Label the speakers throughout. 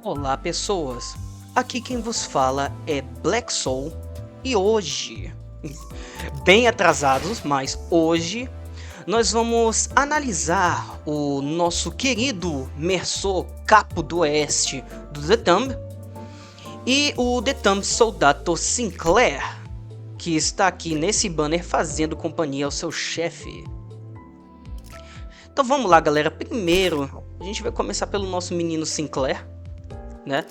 Speaker 1: Olá pessoas, aqui quem vos fala é Black Soul e hoje, bem atrasados, mas hoje nós vamos analisar o nosso querido Merceau Capo do Oeste do The Thumb e o The Thumb Soldado Sinclair, que está aqui nesse banner fazendo companhia ao seu chefe. Então vamos lá galera, primeiro a gente vai começar pelo nosso menino Sinclair, né?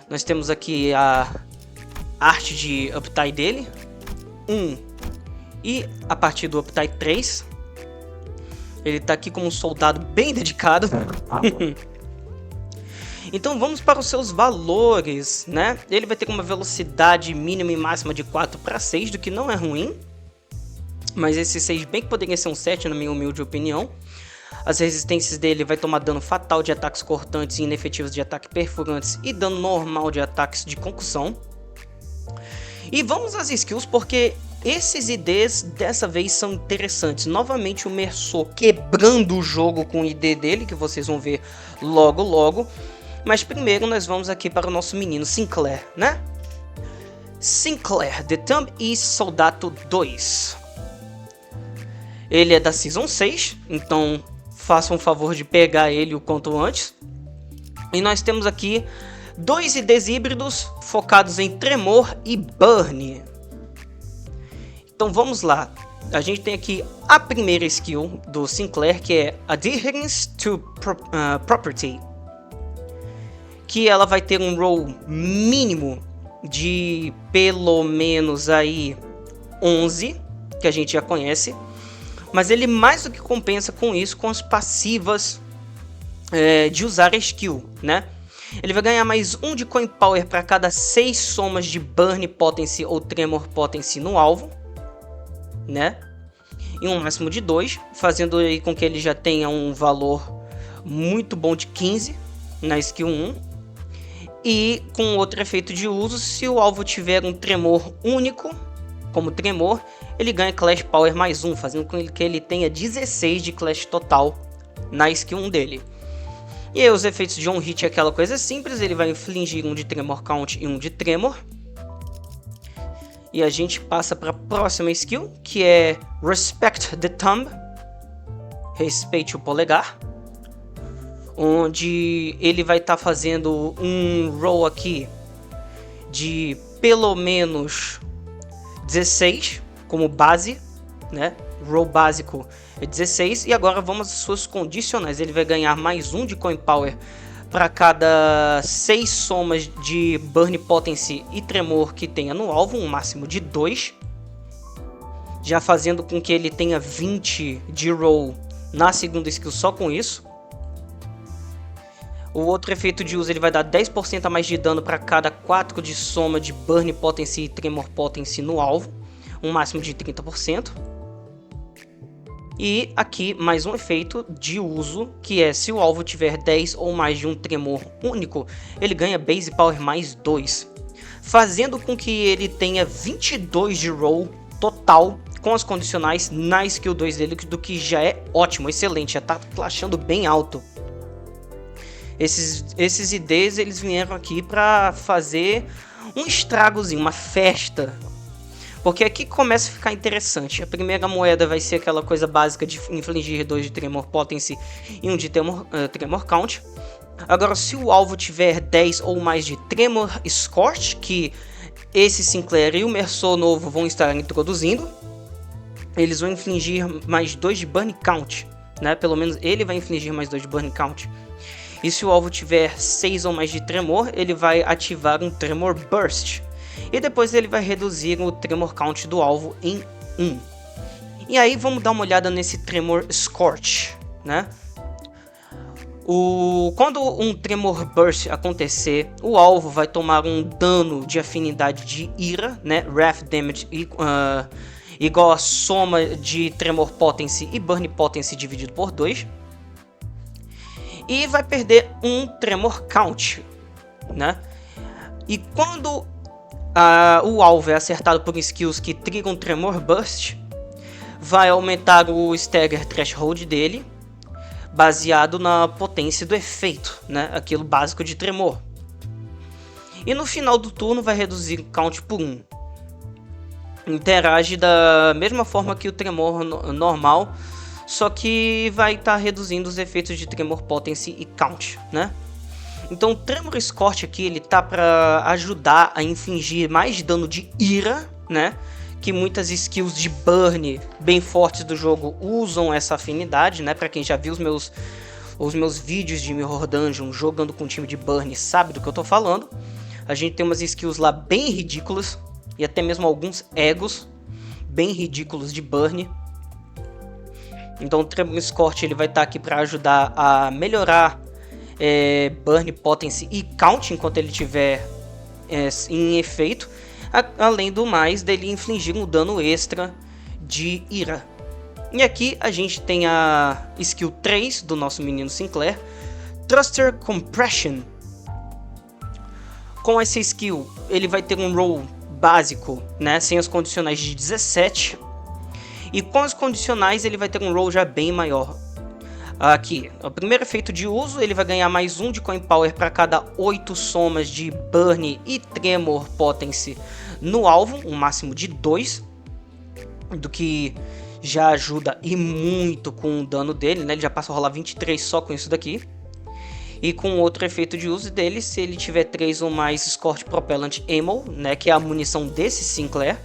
Speaker 1: Nós temos aqui a arte de Uptie dele, 1 e a partir do Uptie 3. Ele tá aqui como um soldado bem dedicado. Então vamos para os seus valores, né? Ele vai ter uma velocidade mínima e máxima de 4 para 6, do que não é ruim. Mas esse 6 bem que poderia ser um 7 na minha humilde opinião. As resistências dele vai tomar dano fatal de ataques cortantes e inefetivos de ataque perfurantes e dano normal de ataques de concussão. E vamos às skills porque esses IDs dessa vez são interessantes. Novamente o Merceau quebrando o jogo com o ID dele, que vocês vão ver logo logo. Mas primeiro nós vamos aqui para o nosso menino Sinclair, né? Sinclair, The Thumb e Soldado 2. Ele é da Season 6, então façam um favor de pegar ele o quanto antes. E nós temos aqui dois IDs híbridos focados em Tremor e Burn. Então vamos lá. A gente tem aqui a primeira skill do Sinclair, que é Adherence to Property. Que ela vai ter um roll mínimo de pelo menos aí 11, que a gente já conhece. Mas ele mais do que compensa com isso, com as passivas de usar a skill, né? Ele vai ganhar mais 1 de Coin Power para cada 6 somas de Burn Potency ou Tremor Potency no alvo, né? E um máximo de 2, fazendo aí com que ele já tenha um valor muito bom de 15 na skill 1. E com outro efeito de uso, se o alvo tiver um Tremor único, como Tremor, ele ganha Clash Power mais 1, fazendo com que ele tenha 16 de Clash total na skill 1 dele. E aí os efeitos de On Hit é aquela coisa simples, ele vai infligir um de Tremor Count e um de Tremor. E a gente passa para a próxima skill, que é Respect the Thumb, respeite o polegar. Onde ele vai estar fazendo um roll aqui de pelo menos 16 como base, né? Roll básico é 16. E agora vamos às suas condicionais. Ele vai ganhar mais 1 de Coin Power para cada 6 somas de Burn Potency e Tremor que tenha no alvo, um máximo de 2. Já fazendo com que ele tenha 20 de roll na segunda skill só com isso. O outro efeito de uso ele vai dar 10% a mais de dano para cada 4 de soma de Burn Potency e Tremor Potency no alvo, um máximo de 30%. E aqui mais um efeito de uso, que é se o alvo tiver 10 ou mais de um Tremor único, ele ganha Base Power mais 2, fazendo com que ele tenha 22 de roll total com as condicionais na skill 2 dele, do que já é ótimo, excelente, já está flashando bem alto. Esses IDs eles vieram aqui para fazer um estragozinho, uma festa. Porque aqui começa a ficar interessante. A primeira moeda vai ser aquela coisa básica de infligir 2 de Tremor Potency e 1 de Tremor Count. Agora se o alvo tiver 10 ou mais de Tremor Scorch, que esse Sinclair e o Merceau novo vão estar introduzindo, eles vão infligir mais 2 de Burn Count, né? Pelo menos ele vai infligir mais 2 de Burn Count. E se o alvo tiver 6 ou mais de Tremor, ele vai ativar um Tremor Burst. E depois ele vai reduzir o Tremor Count do alvo em 1. E aí vamos dar uma olhada nesse Tremor Scorch, né? Quando um Tremor Burst acontecer, o alvo vai tomar um dano de afinidade de ira, né? Wrath Damage igual a soma de Tremor Potency e Burn Potency dividido por 2. E vai perder um Tremor Count, né? E quando o alvo é acertado por skills que trigam Tremor Burst, vai aumentar o Stagger Threshold dele, baseado na potência do efeito, né? Aquilo básico de Tremor. E no final do turno vai reduzir o count por 1. Interage da mesma forma que o tremor normal, só que vai estar reduzindo os efeitos de tremor potency e count, né? Então o Tremor Scorch aqui, ele tá para ajudar a infligir mais dano de ira, né? Que muitas skills de burn bem fortes do jogo usam essa afinidade, né? Para quem já viu os meus vídeos de Mirror Dungeon jogando com time de burn sabe do que eu tô falando. A gente tem umas skills lá bem ridículas e até mesmo alguns egos bem ridículos de burn. Então o Tremor Scorch, ele vai estar aqui para ajudar a melhorar burn potency e count enquanto ele estiver em efeito, além do mais dele infligir um dano extra de ira. E aqui a gente tem a skill 3 do nosso menino Sinclair, Thruster Compression. Com essa skill ele vai ter um roll básico, né, sem as condicionais de 17, e com as condicionais ele vai ter um roll já bem maior. Aqui, o primeiro efeito de uso, ele vai ganhar mais 1 de Coin Power para cada 8 somas de Burn e Tremor Potency no alvo, um máximo de 2, do que já ajuda e muito com o dano dele, né? Ele já passa a rolar 23 só com isso daqui. E com outro efeito de uso dele, se ele tiver 3 ou mais Scorch Propellant Ammo, né? Que é a munição desse Sinclair,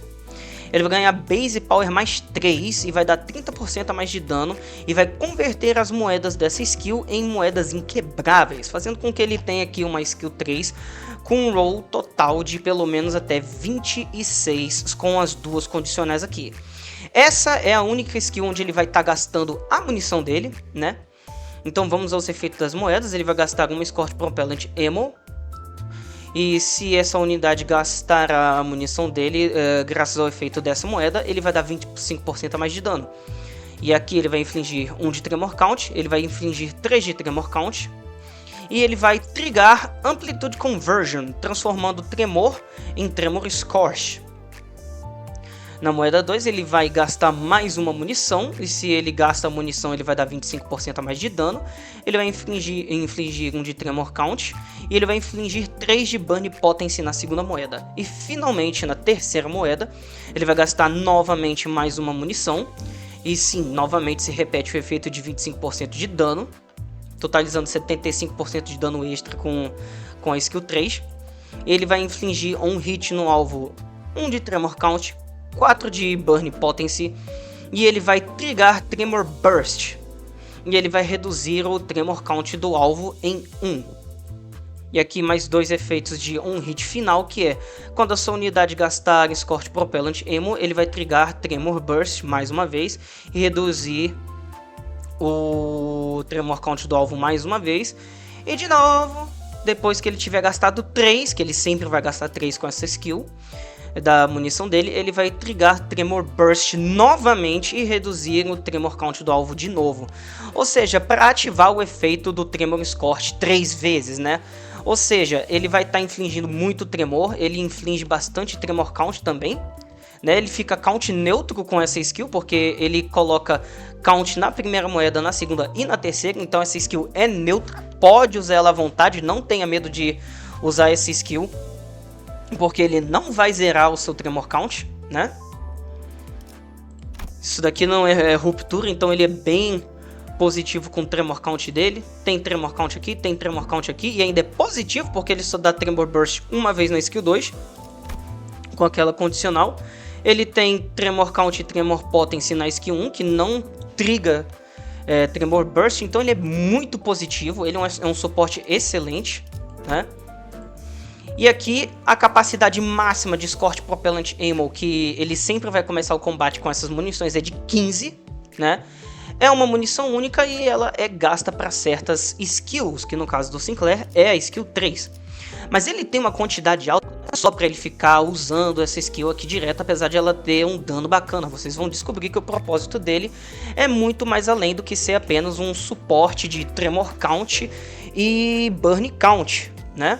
Speaker 1: ele vai ganhar Base Power mais 3 e vai dar 30% a mais de dano e vai converter as moedas dessa skill em moedas inquebráveis, fazendo com que ele tenha aqui uma skill 3 com um roll total de pelo menos até 26 com as duas condicionais aqui. Essa é a única skill onde ele vai estar gastando a munição dele, né? Então vamos aos efeitos das moedas. Ele vai gastar uma Scorch Propellant Ammo. E se essa unidade gastar a munição dele, graças ao efeito dessa moeda, ele vai dar 25% a mais de dano. E aqui ele vai infligir 1 de Tremor Count, ele vai infligir 3 de Tremor Count. E ele vai trigar Amplitude Conversion, transformando Tremor em Tremor Scorch. Na moeda 2 ele vai gastar mais uma munição, e se ele gasta a munição ele vai dar 25% a mais de dano. Ele vai infligir 1 de Tremor Count, e ele vai infligir 3 de Burn Potency na segunda moeda. E finalmente na terceira moeda ele vai gastar novamente mais uma munição, e sim, novamente se repete o efeito de 25% de dano, totalizando 75% de dano extra com a skill 3. Ele vai infligir um hit no alvo, 1 de Tremor Count, 4 de Burn Potency, e ele vai trigar Tremor Burst, e ele vai reduzir o Tremor Count do alvo em 1. E aqui mais 2 efeitos de um hit final, que é quando a sua unidade gastar Scorch Propellant Ammo, ele vai trigar Tremor Burst mais uma vez e reduzir o Tremor Count do alvo mais uma vez. E de novo, depois que ele tiver gastado 3, que ele sempre vai gastar 3 com essa skill da munição dele, ele vai trigar Tremor Burst novamente e reduzir o Tremor Count do alvo de novo. Ou seja, para ativar o efeito do Tremor Scorch 3 vezes, né? Ou seja, ele vai estar infligindo muito tremor, ele inflige bastante Tremor Count também, né? Ele fica count neutro com essa skill, porque ele coloca count na primeira moeda, na segunda e na terceira, então essa skill é neutra, pode usar ela à vontade, não tenha medo de usar essa skill, porque ele não vai zerar o seu Tremor Count, né? Isso daqui não é ruptura, então ele é bem positivo com o Tremor Count dele. Tem Tremor Count aqui, tem Tremor Count aqui, e ainda é positivo porque ele só dá Tremor Burst uma vez na skill 2, com aquela condicional. Ele tem Tremor Count e Tremor Potency na skill 1, que não triga Tremor Burst, então ele é muito positivo, ele é um suporte excelente, né? E aqui a capacidade máxima de Scorch Propellant Ammo, que ele sempre vai começar o combate com essas munições, é de 15, né? É uma munição única e ela é gasta para certas skills, que no caso do Sinclair é a skill 3. Mas ele tem uma quantidade alta, não é só para ele ficar usando essa skill aqui direto, apesar de ela ter um dano bacana. Vocês vão descobrir que o propósito dele é muito mais além do que ser apenas um suporte de Tremor Count e Burn Count, né?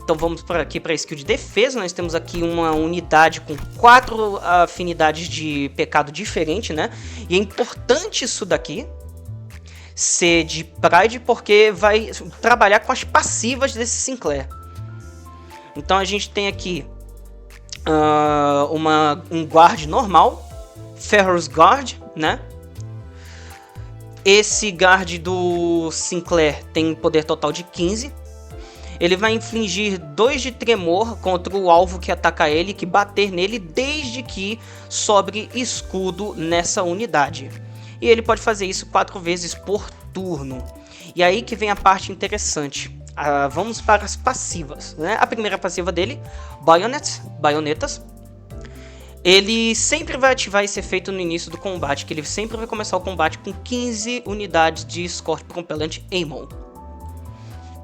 Speaker 1: Então vamos aqui para a skill de defesa. Nós temos aqui uma unidade com 4 afinidades de pecado diferente, né? E é importante isso daqui ser de Pride, porque vai trabalhar com as passivas desse Sinclair. Então a gente tem aqui um guard normal, Ferrous Guard, né? Esse guard do Sinclair tem poder total de 15. Ele vai infligir 2 de tremor contra o alvo que ataca ele, que bater nele, desde que sobre escudo nessa unidade. E ele pode fazer isso 4 vezes por turno. E aí que vem a parte interessante. Vamos para as passivas, né? A primeira passiva dele, Baionetas. Ele sempre vai ativar esse efeito no início do combate, que ele sempre vai começar o combate com 15 unidades de Scorch Propellant Ammo.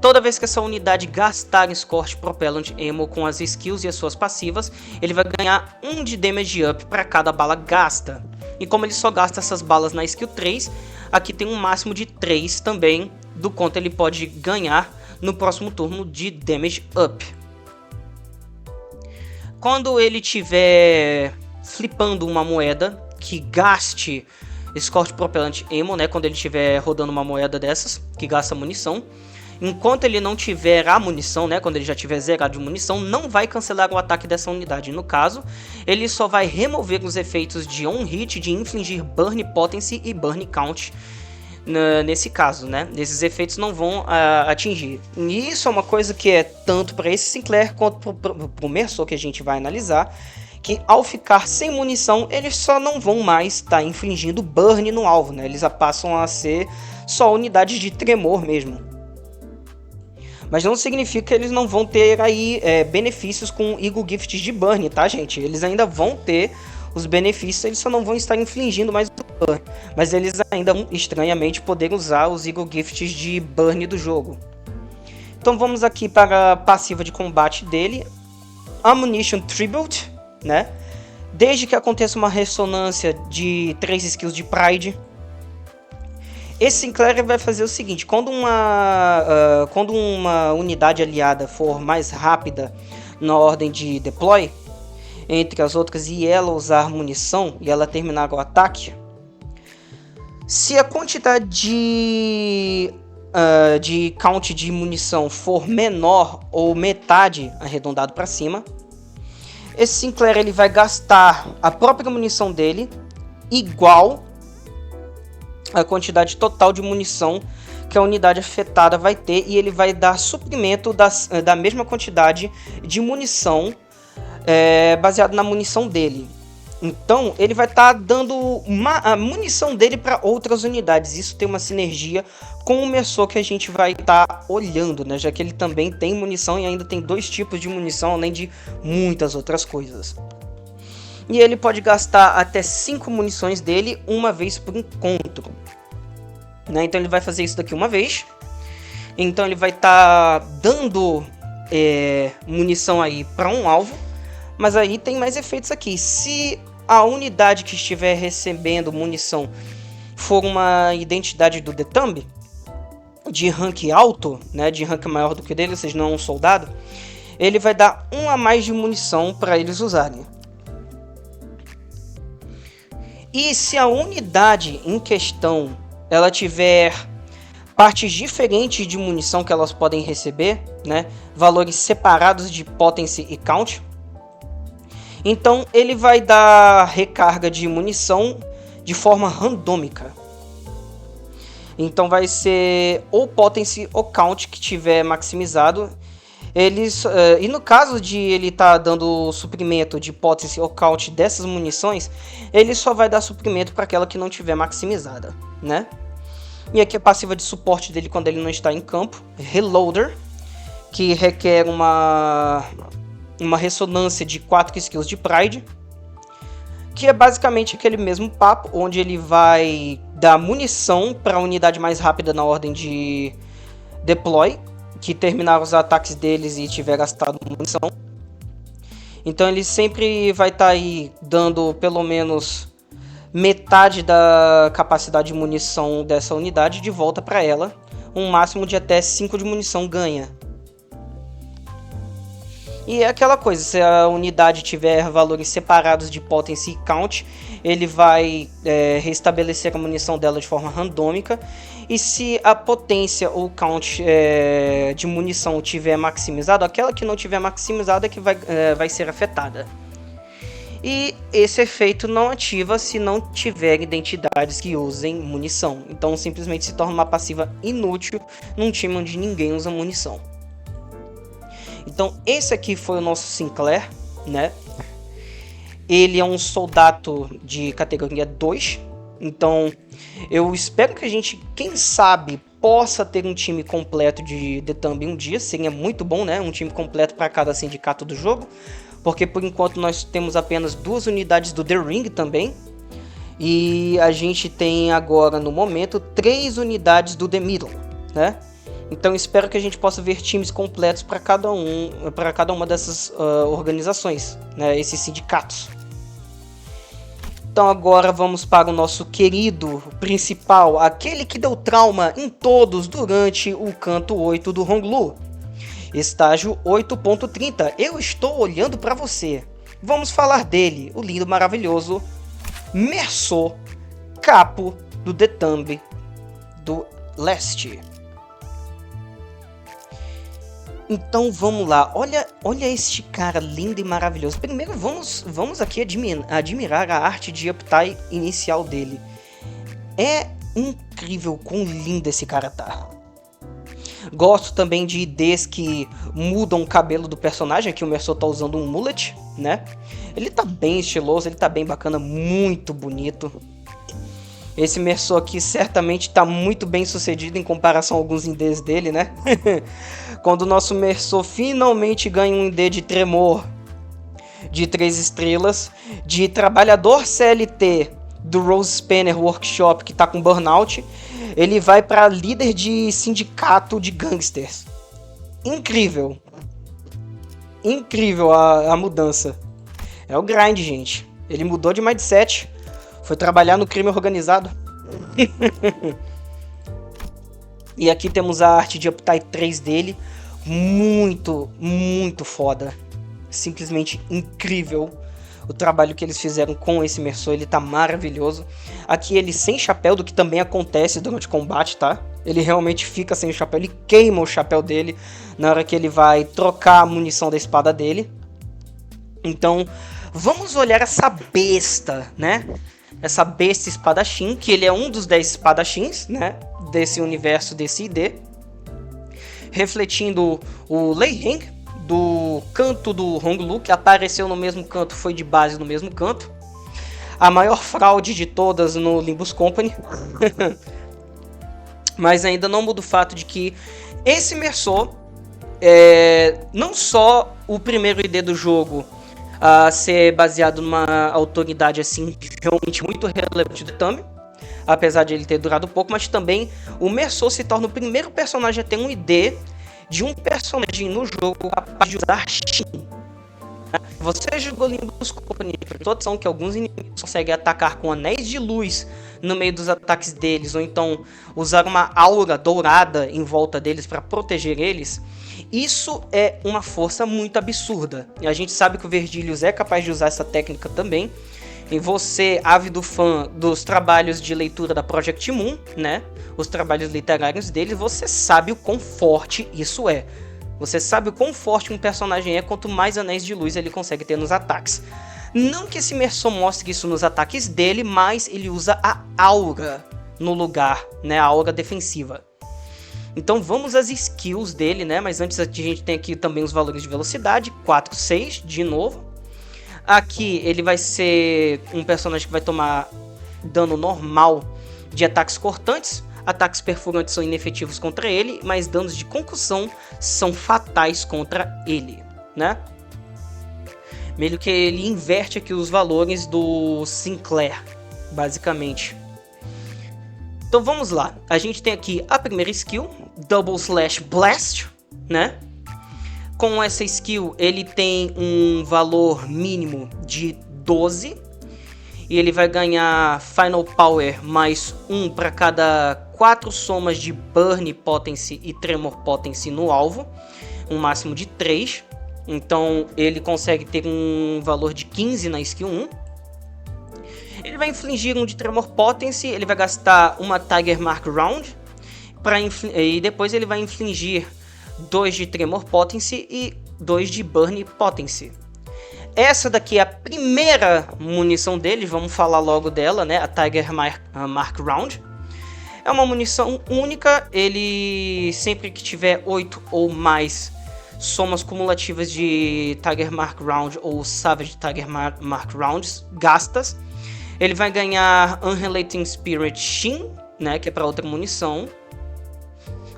Speaker 1: Toda vez que essa unidade gastar Scorch Propellant Ammo com as skills e as suas passivas, ele vai ganhar 1 de damage up para cada bala gasta. E como ele só gasta essas balas na skill 3, aqui tem um máximo de 3 também do quanto ele pode ganhar no próximo turno de damage up. Quando ele estiver flipando uma moeda que gaste Scorch Propellant Ammo, né, quando ele estiver rodando uma moeda dessas que gasta munição, enquanto ele não tiver a munição, né, quando ele já tiver zerado de munição, não vai cancelar o ataque dessa unidade. No caso, ele só vai remover os efeitos de on hit, de infligir burn potency e burn count. Nesse caso, né, esses efeitos não vão atingir. E isso é uma coisa que é tanto para esse Sinclair quanto para o Merceau, que a gente vai analisar, que ao ficar sem munição, eles só não vão mais estar infligindo burn no alvo, né? Eles passam a ser só unidades de tremor mesmo. Mas não significa que eles não vão ter aí benefícios com Eagle Gift de burn, tá, gente? Eles ainda vão ter os benefícios, eles só não vão estar infligindo mais o burn. Mas eles ainda vão, estranhamente, poder usar os Eagle Gifts de burn do jogo. Então vamos aqui para a passiva de combate dele. Ammunition Tribute, né? Desde que aconteça uma ressonância de 3 skills de Pride. Esse Sinclair vai fazer o seguinte: quando uma unidade aliada for mais rápida na ordem de deploy entre as outras e ela usar munição e ela terminar o ataque, se a quantidade de count de munição for menor ou metade arredondado para cima, esse Sinclair ele vai gastar a própria munição dele igual a quantidade total de munição que a unidade afetada vai ter, e ele vai dar suprimento da mesma quantidade de munição baseado na munição dele. Então ele vai estar dando a munição dele para outras unidades. Isso tem uma sinergia com o Merceau que a gente vai estar olhando, né? Já que ele também tem munição e ainda tem 2 tipos de munição, além de muitas outras coisas. E ele pode gastar até 5 munições dele uma vez por encontro, né? Então ele vai fazer isso daqui uma vez. Então ele vai estar dando munição aí para um alvo. Mas aí tem mais efeitos aqui. Se a unidade que estiver recebendo munição for uma identidade do The Thumb, de rank alto, né, de rank maior do que o dele, ou seja, não é um soldado, ele vai dar 1 a mais de munição para eles usarem. E se a unidade em questão ela tiver partes diferentes de munição que elas podem receber, né, valores separados de potency e count, então ele vai dar recarga de munição de forma randômica. Então vai ser ou potency ou count que tiver maximizado. E no caso de ele estar dando suprimento de potency ou count dessas munições, ele só vai dar suprimento para aquela que não tiver maximizada, né? E aqui a passiva de suporte dele quando ele não está em campo, Reloader, que requer uma ressonância de 4 skills de Pride, que é basicamente aquele mesmo papo, onde ele vai dar munição para a unidade mais rápida na ordem de deploy, que terminar os ataques deles e tiver gastado munição. Então ele sempre vai estar aí dando pelo menos metade da capacidade de munição dessa unidade de volta para ela, um máximo de até 5 de munição ganha. E é aquela coisa, se a unidade tiver valores separados de potency e count, ele vai restabelecer a munição dela de forma randômica. E se a potência ou count de munição tiver maximizado, aquela que não tiver maximizada é que vai ser afetada. E esse efeito não ativa se não tiver identidades que usem munição. Então simplesmente se torna uma passiva inútil num time onde ninguém usa munição. Então esse aqui foi o nosso Sinclair, né? Ele é um soldado de categoria 2. Então eu espero que a gente, quem sabe, possa ter um time completo de The Thumb um dia. Seria muito bom, né? Um time completo para cada sindicato do jogo. Porque por enquanto nós temos apenas 2 unidades do The Ring também. E a gente tem agora no momento 3 unidades do The Middle, né? Então espero que a gente possa ver times completos para cada uma dessas organizações, né? Esses sindicatos. Então agora vamos para o nosso querido principal, aquele que deu trauma em todos durante o canto 8 do Honglu. Estágio 8.30, eu estou olhando para você. Vamos falar dele, o lindo, maravilhoso Merceau, capo do The Thumb do Leste. Então vamos lá, olha este cara lindo e maravilhoso. Primeiro vamos aqui admirar a arte de Uptai inicial dele. É incrível quão lindo esse cara tá. Gosto também de IDs que mudam o cabelo do personagem. Aqui o Merceau tá usando um mullet, né? Ele tá bem estiloso, ele tá bem bacana, muito bonito. Esse Merceau aqui certamente tá muito bem sucedido em comparação a alguns IDs dele, né? Quando o nosso Merceau finalmente ganha um ID de tremor de 3 estrelas, de trabalhador CLT do Rose Spanner Workshop que tá com burnout, ele vai para líder de sindicato de gangsters. Incrível. Incrível a mudança. É o grind, gente. Ele mudou de mindset. Foi trabalhar no crime organizado. E aqui temos a arte de Uptai 3 dele. Muito, muito foda. Simplesmente incrível o trabalho que eles fizeram com esse Merceau. Ele tá maravilhoso. Aqui ele sem chapéu, do que também acontece durante o combate, tá? Ele realmente fica sem o chapéu. Ele queima o chapéu dele na hora que ele vai trocar a munição da espada dele. Então, vamos olhar essa besta, né? Essa besta espadachim, que ele é um dos 10 espadachins, né? Desse universo, desse ID. Refletindo o Lei Heng, do canto do Honglu, que apareceu no mesmo canto, foi de base no mesmo canto. A maior fraude de todas no Limbus Company. Mas ainda não muda o fato de que esse Merceau é não só o primeiro ID do jogo a ser baseado numa autoridade assim realmente muito relevante do Thumb, apesar de ele ter durado pouco, mas também o Merceau se torna o primeiro personagem a ter um ID de um personagem no jogo capaz de usar Shin. Você jogou Limbus Company, são que alguns inimigos conseguem atacar com anéis de luz no meio dos ataques deles, ou então usar uma aura dourada em volta deles para proteger eles. Isso é uma força muito absurda. E a gente sabe que o Vergilius é capaz de usar essa técnica também. E você, ávido fã dos trabalhos de leitura da Project Moon, né? Os trabalhos literários dele, você sabe o quão forte isso é. Você sabe o quão forte um personagem é, quanto mais anéis de luz ele consegue ter nos ataques. Não que esse Merceau mostre isso nos ataques dele, mas ele usa a aura no lugar, né? A aura defensiva. Então vamos às skills dele, né? Mas antes a gente tem aqui também os valores de velocidade, 4, 6, de novo. Aqui ele vai ser um personagem que vai tomar dano normal de ataques cortantes. Ataques perfurantes são inefetivos contra ele, mas danos de concussão são fatais contra ele, né? Meio que ele inverte aqui os valores do Sinclair, basicamente. Então vamos lá. A gente tem aqui a primeira skill, Double Slash Blast, né? Com essa skill ele tem um valor mínimo de 12. E ele vai ganhar Final Power mais 1 para cada 4 somas de Burn Potency e Tremor Potency no alvo. Um máximo de 3. Então ele consegue ter um valor de 15 na skill 1. Ele vai infligir um de Tremor Potency. Ele vai gastar uma Tiger Mark Round. e depois ele vai infligir 2 de Tremor Potency e 2 de Burn Potency. Essa daqui é a primeira munição dele, vamos falar logo dela, né? A Tiger Mark Round. É uma munição única, ele sempre que tiver 8 ou mais somas cumulativas de Tiger Mark Round ou Savage Tiger Mark Rounds gastas, ele vai ganhar Unrelenting Spirit Shin, né? Que é para outra munição.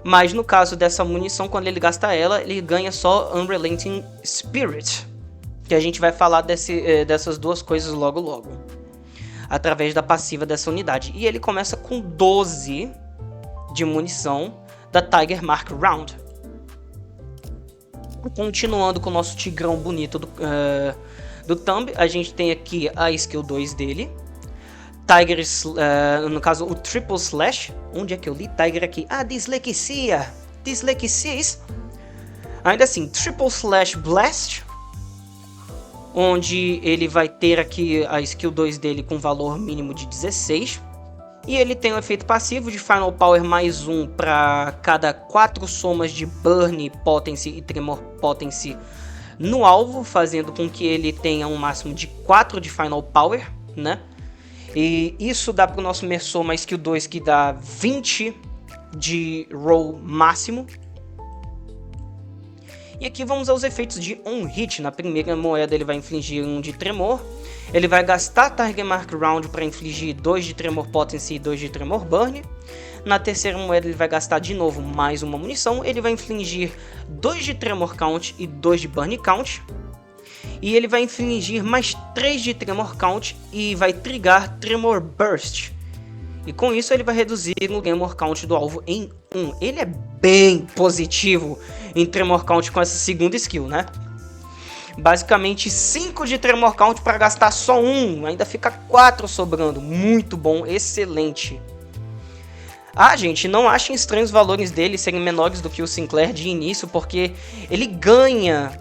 Speaker 1: Mas no caso dessa munição, quando ele gasta ela, ele ganha só Unrelenting Spirit. Que a gente vai falar dessas duas coisas logo logo. Através da passiva dessa unidade. E ele começa com 12 de munição da Tiger Mark Round. Continuando com o nosso tigrão bonito do Thumb, a gente tem aqui a skill 2 dele. Tiger, no caso o Triple Slash. Onde é que eu li Tiger aqui? Ah, dislexia. Dislexias. Ainda assim, Triple Slash Blast. Onde ele vai ter aqui a skill 2 dele com valor mínimo de 16. E ele tem um efeito passivo de Final Power mais 1 para cada 4 somas de Burn Potency e Tremor Potency no alvo, fazendo com que ele tenha um máximo de 4 de Final Power, né? E isso dá para o nosso Merceau uma skill 2 que dá 20 de roll máximo. E aqui vamos aos efeitos de On Hit. Na primeira moeda ele vai infligir 1 de Tremor. Ele vai gastar Tiger Mark Round para infligir 2 de Tremor Potency e 2 de Tremor Burn. Na terceira moeda ele vai gastar de novo mais uma munição. Ele vai infligir 2 de Tremor Count e 2 de Burn Count. E ele vai infligir mais 3 de Tremor Count e vai trigar Tremor Burst. E com isso ele vai reduzir o Tremor Count do alvo em 1. Ele é bem positivo em Tremor Count com essa segunda skill, né? Basicamente 5 de Tremor Count para gastar só 1. Ainda fica 4 sobrando. Muito bom, excelente. Ah, gente, não achem estranhos os valores dele serem menores do que o Sinclair de início, porque ele ganha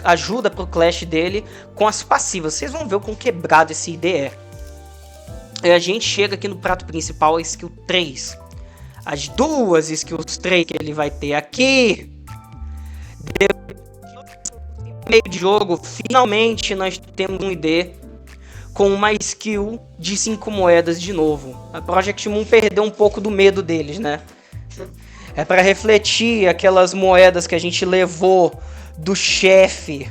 Speaker 1: ajuda pro Clash dele com as passivas. Vocês vão ver o quão quebrado esse ID é. A gente chega aqui no prato principal, a skill 3. As duas skills 3 que ele vai ter aqui. Meio de jogo, finalmente nós temos um ID com uma skill de 5 moedas de novo. A Project Moon perdeu um pouco do medo deles, né? É para refletir aquelas moedas que a gente levou do chefe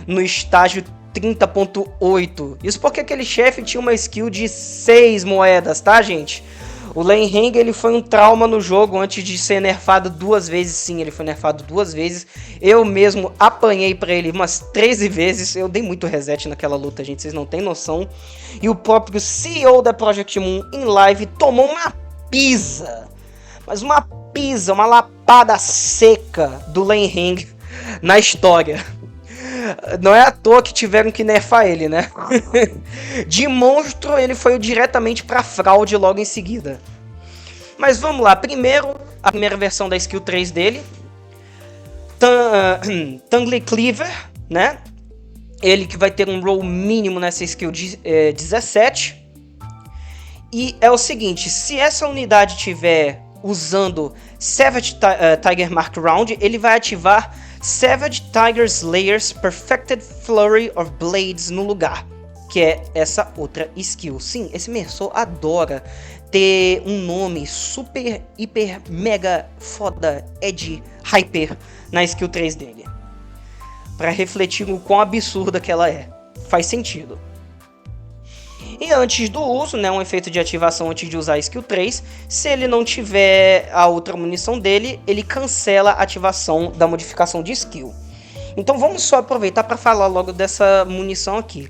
Speaker 1: no estágio 30.8. Isso porque aquele chefe tinha uma skill de 6 moedas, tá, gente? O Lane Hang, ele foi um trauma no jogo antes de ser nerfado 2 vezes. Sim, ele foi nerfado 2 vezes. Eu mesmo apanhei pra ele umas 13 vezes. Eu dei muito reset naquela luta, gente. Vocês não têm noção. E o próprio CEO da Project Moon em live tomou uma pisa. Mas uma pisa, uma lapada seca do Lane Hang na história. Não é à toa que tiveram que nerfar ele, né? De monstro, ele foi diretamente pra fraude logo em seguida. Mas vamos lá. Primeiro, a primeira versão da skill 3 dele. Tangle Cleaver, né? Ele que vai ter um roll mínimo nessa skill de 17. E é o seguinte, se essa unidade tiver usando Savage Tiger Mark Round, ele vai ativar Savage Tiger Slayer's Perfected Flurry of Blades no lugar, que é essa outra skill. Sim, esse Merceau adora ter um nome super, hiper, mega, foda, edgy, hyper na skill 3 dele, para refletir o quão absurda que ela é. Faz sentido. E antes do uso, né, um efeito de ativação antes de usar a skill 3, se ele não tiver a outra munição dele, ele cancela a ativação da modificação de skill. Então vamos só aproveitar para falar logo dessa munição aqui.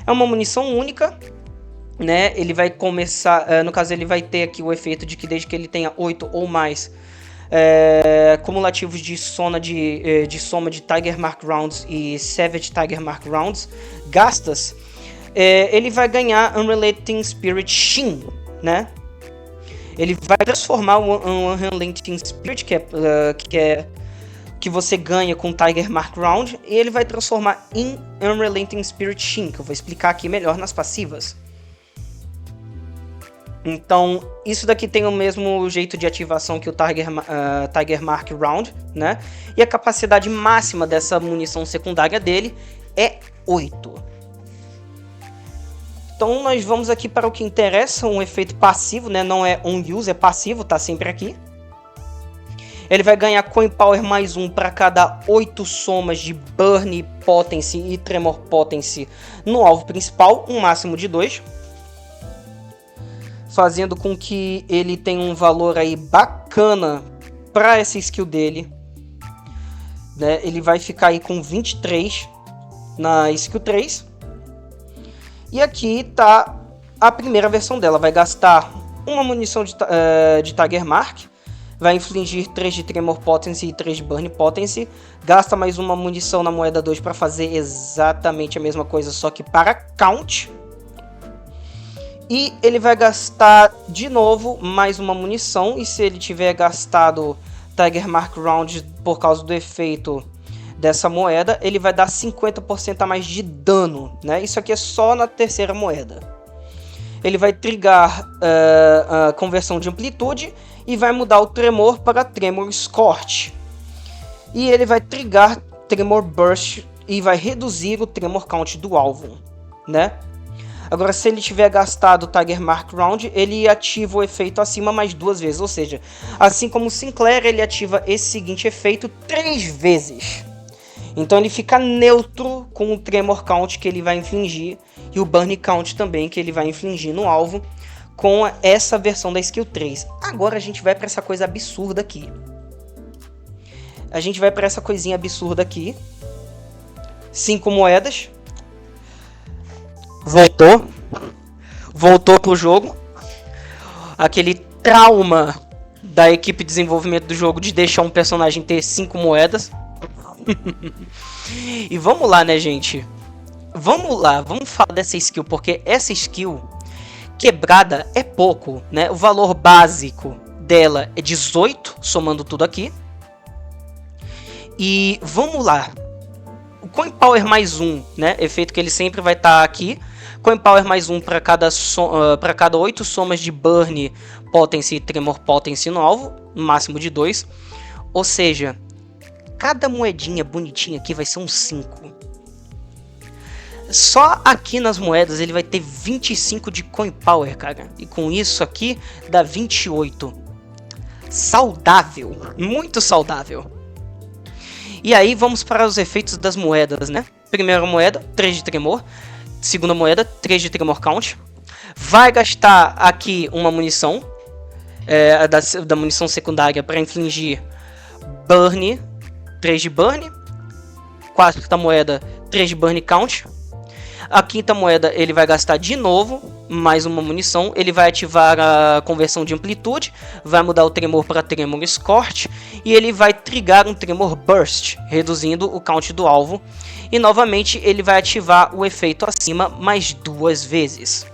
Speaker 1: É uma munição única, né? Ele vai começar, no caso ele vai ter aqui o efeito de que desde que ele tenha 8 ou mais cumulativos de soma de Tiger Mark Rounds e Savage Tiger Mark Rounds gastas, ele vai ganhar Unrelenting Spirit Shin, né? Ele vai transformar um Unrelenting Spirit, que você ganha com Tiger Mark Round, e ele vai transformar em Unrelenting Spirit Shin, que eu vou explicar aqui melhor nas passivas. Então, isso daqui tem o mesmo jeito de ativação que o Tiger Mark Round, né? E a capacidade máxima dessa munição secundária dele é 8. Então, nós vamos aqui para o que interessa, um efeito passivo, né? Não é on-use, é passivo, tá sempre aqui. Ele vai ganhar Coin Power mais 1 para cada 8 somas de Burn Potency e Tremor Potency no alvo principal, um máximo de 2. Fazendo com que ele tenha um valor aí bacana para essa skill dele. Né? Ele vai ficar aí com 23 na skill 3. E aqui tá a primeira versão dela. Vai gastar uma munição de Tiger Mark. Vai infligir 3 de Tremor Potency e 3 de Burn Potency. Gasta mais uma munição na moeda 2 para fazer exatamente a mesma coisa, só que para Count. E ele vai gastar de novo mais uma munição. E se ele tiver gastado Tiger Mark Round por causa do efeito dessa moeda, ele vai dar 50% a mais de dano, né? Isso aqui é só na terceira moeda. Ele vai trigar a conversão de amplitude e vai mudar o Tremor para Tremor Scorch. E ele vai trigar Tremor Burst e vai reduzir o Tremor Count do alvo, né? Agora, se ele tiver gastado o Tiger Mark Round, ele ativa o efeito acima mais 2 vezes. Ou seja, assim como o Sinclair, ele ativa esse seguinte efeito 3 vezes. Então ele fica neutro com o Tremor Count que ele vai infligir e o Burn Count também que ele vai infligir no alvo com essa versão da skill 3. Agora a gente vai para essa coisa absurda aqui. A gente vai para essa coisinha absurda aqui. 5 moedas. Voltou pro jogo. Aquele trauma da equipe de desenvolvimento do jogo de deixar um personagem ter 5 moedas. E vamos lá, né, gente? Vamos lá, vamos falar dessa skill, porque essa skill quebrada é pouco, né? O valor básico dela é 18, somando tudo aqui. E vamos lá. O Coin Power mais 1, né? Efeito que ele sempre vai estar aqui. Coin Power mais 1 para cada 8 somas de Burn Potency e Tremor Potency no alvo, no máximo de 2. Ou seja, cada moedinha bonitinha aqui vai ser um 5. Só aqui nas moedas ele vai ter 25 de Coin Power, cara. E com isso aqui dá 28. Saudável, muito saudável. E aí vamos para os efeitos das moedas, né? Primeira moeda, 3 de Tremor. Segunda moeda, 3 de Tremor Count. Vai gastar aqui uma munição, da munição secundária para infligir Burn, 3 de Burn. Quarta moeda, 3 de Burn Count. A quinta moeda ele vai gastar de novo mais uma munição. Ele vai ativar a conversão de amplitude, vai mudar o Tremor para Tremor Scorch e ele vai trigar um Tremor Burst, reduzindo o count do alvo. E novamente ele vai ativar o efeito acima mais 2 vezes.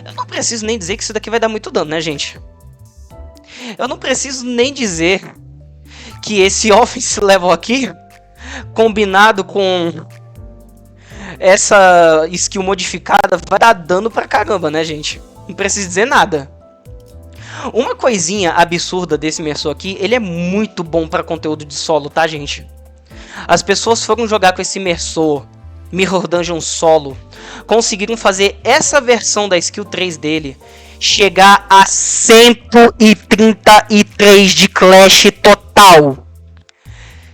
Speaker 1: Eu não preciso nem dizer que isso daqui vai dar muito dano, né, gente? Eu não preciso nem dizer que esse Offense Level aqui, combinado com essa skill modificada, vai dar dano pra caramba, né, gente? Não preciso dizer nada. Uma coisinha absurda desse Merceau aqui, ele é muito bom pra conteúdo de solo, tá, gente? As pessoas foram jogar com esse Merceau Mirror Dungeon solo, conseguiram fazer essa versão da skill 3 dele chegar a 133 de Clash total.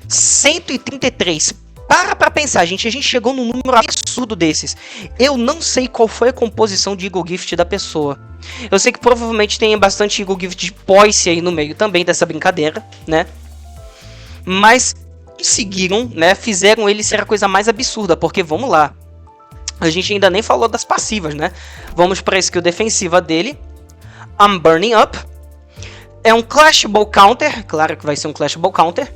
Speaker 1: 133. Para pensar, gente. A gente chegou num número absurdo desses. Eu não sei qual foi a composição de Eagle Gift da pessoa. Eu sei que provavelmente tem bastante Eagle Gift de Poise aí no meio também dessa brincadeira, né? Mas conseguiram, né? Fizeram ele ser a coisa mais absurda. Porque, vamos lá. A gente ainda nem falou das passivas, né? Vamos para a skill defensiva dele. I'm Burning Up. É um Clashball Counter. Claro que vai ser um Clashball Counter.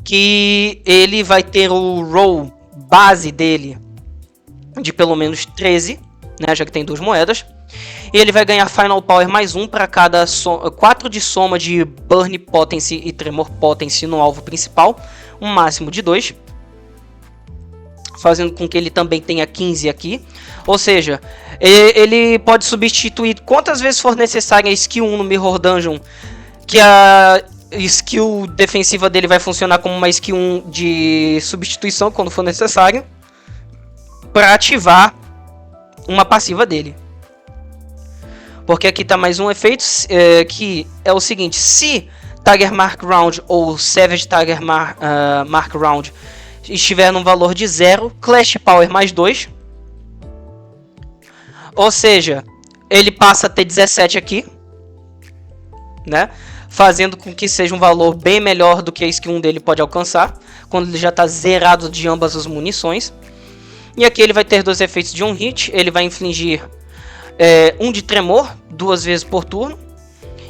Speaker 1: Que ele vai ter o roll base dele de pelo menos 13, né, já que tem 2 moedas. E ele vai ganhar Final Power mais 1 para cada 4 de soma de Burn Potency e Tremor Potency no alvo principal, um máximo de 2. fazendo com que ele também tenha 15 aqui. Ou seja, ele pode substituir quantas vezes for necessário a skill 1 no Mirror Dungeon, que a skill defensiva dele vai funcionar como uma skill 1 de substituição quando for necessário, para ativar uma passiva dele. Porque aqui está mais um efeito, que é o seguinte: se Tiger Mark Round ou Savage Tiger Mark Round estiver num valor de 0, Clash Power mais 2. Ou seja, ele passa a ter 17 aqui, né? Fazendo com que seja um valor bem melhor do que a skill 1 dele pode alcançar, quando ele já está zerado de ambas as munições. E aqui ele vai ter 2 efeitos de um hit. Ele vai infligir 1 de tremor 2 vezes por turno.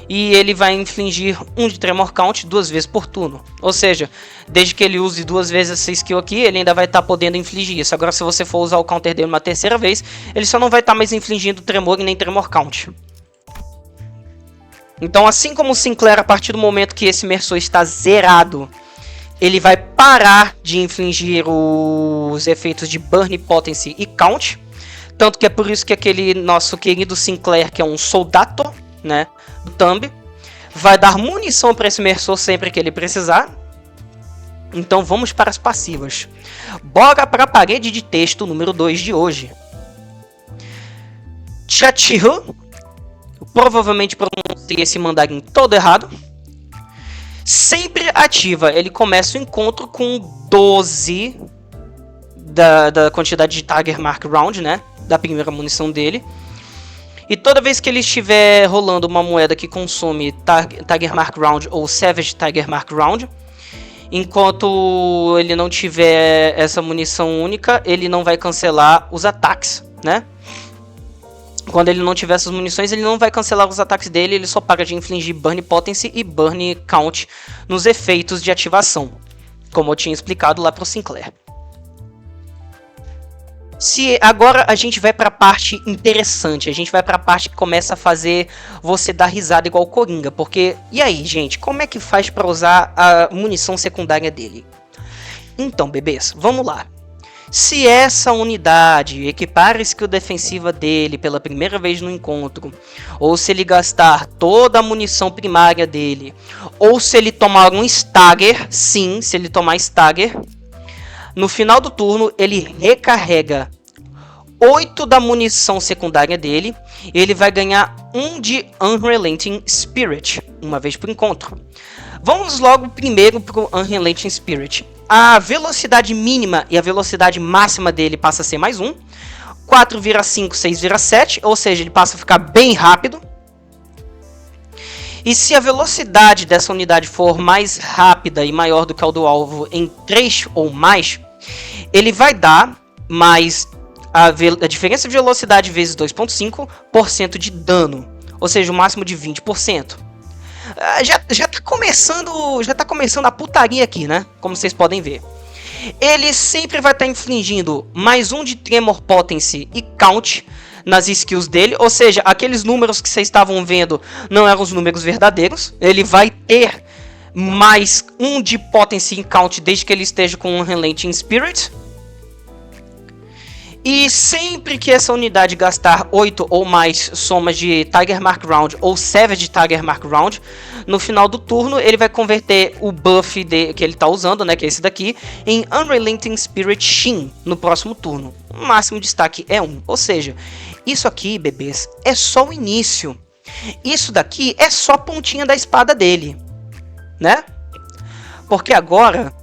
Speaker 1: E ele vai infligir 1 de tremor count 2 vezes por turno. Ou seja, desde que ele use 2 vezes essa skill aqui, ele ainda vai estar podendo infligir isso. Agora, se você for usar o counter dele uma terceira vez, ele só não vai estar mais infligindo tremor e nem tremor count. Então, assim como o Sinclair, a partir do momento que esse Merceau está zerado, ele vai parar de infligir os efeitos de Burn, Potency e Count. Tanto que é por isso que aquele nosso querido Sinclair, que é um soldado, né, do Thumb, vai dar munição para esse Merceau sempre que ele precisar. Então vamos para as passivas. Bora para a parede de texto número 2 de hoje. Chachihu. Provavelmente pronunciei esse mandarim todo errado. Sempre ativa. Ele começa o encontro com 12 da quantidade de Tiger Mark Round, né? Da primeira munição dele. E toda vez que ele estiver rolando uma moeda que consome Tiger Mark Round ou Savage Tiger Mark Round, enquanto ele não tiver essa munição única, ele não vai cancelar os ataques, né? Quando ele não tiver essas munições, ele não vai cancelar os ataques dele, ele só para de infligir Burn Potency e Burn Count nos efeitos de ativação, como eu tinha explicado lá para o Sinclair. Agora a gente vai para a parte interessante, a gente vai para a parte que começa a fazer você dar risada igual o Coringa, porque, e aí gente, como é que faz para usar a munição secundária dele? Então bebês, vamos lá. Se essa unidade equipar a skill defensiva dele pela primeira vez no encontro, ou se ele gastar toda a munição primária dele, ou se ele tomar um stagger, sim, se ele tomar stagger, no final do turno ele recarrega 8 da munição secundária dele, e ele vai ganhar 1 de Unrelenting Spirit, uma vez por encontro. Vamos logo primeiro para o Unrelenting Spirit. A velocidade mínima e a velocidade máxima dele passa a ser mais 1. 4 vira 5, 6 vira 7. Ou seja, ele passa a ficar bem rápido. E se a velocidade dessa unidade for mais rápida e maior do que a do alvo em 3 ou mais, ele vai dar mais a diferença de velocidade vezes 2,5% de dano. Ou seja, o máximo de 20%. Já tá começando a putaria aqui, né? Como vocês podem ver. Ele sempre vai estar infligindo mais 1 de Tremor Potency e Count nas skills dele. Ou seja, aqueles números que vocês estavam vendo não eram os números verdadeiros. Ele vai ter mais 1 de Potency e Count desde que ele esteja com um Unrelenting Spirit. E sempre que essa unidade gastar 8 ou mais somas de Tiger Mark Round ou Savage Tiger Mark Round, no final do turno ele vai converter o buff que ele está usando, né, que é esse daqui, em Unrelenting Spirit Shin no próximo turno. O máximo de destaque é 1. Ou seja, isso aqui, bebês, é só o início. Isso daqui é só a pontinha da espada dele, né? Porque agora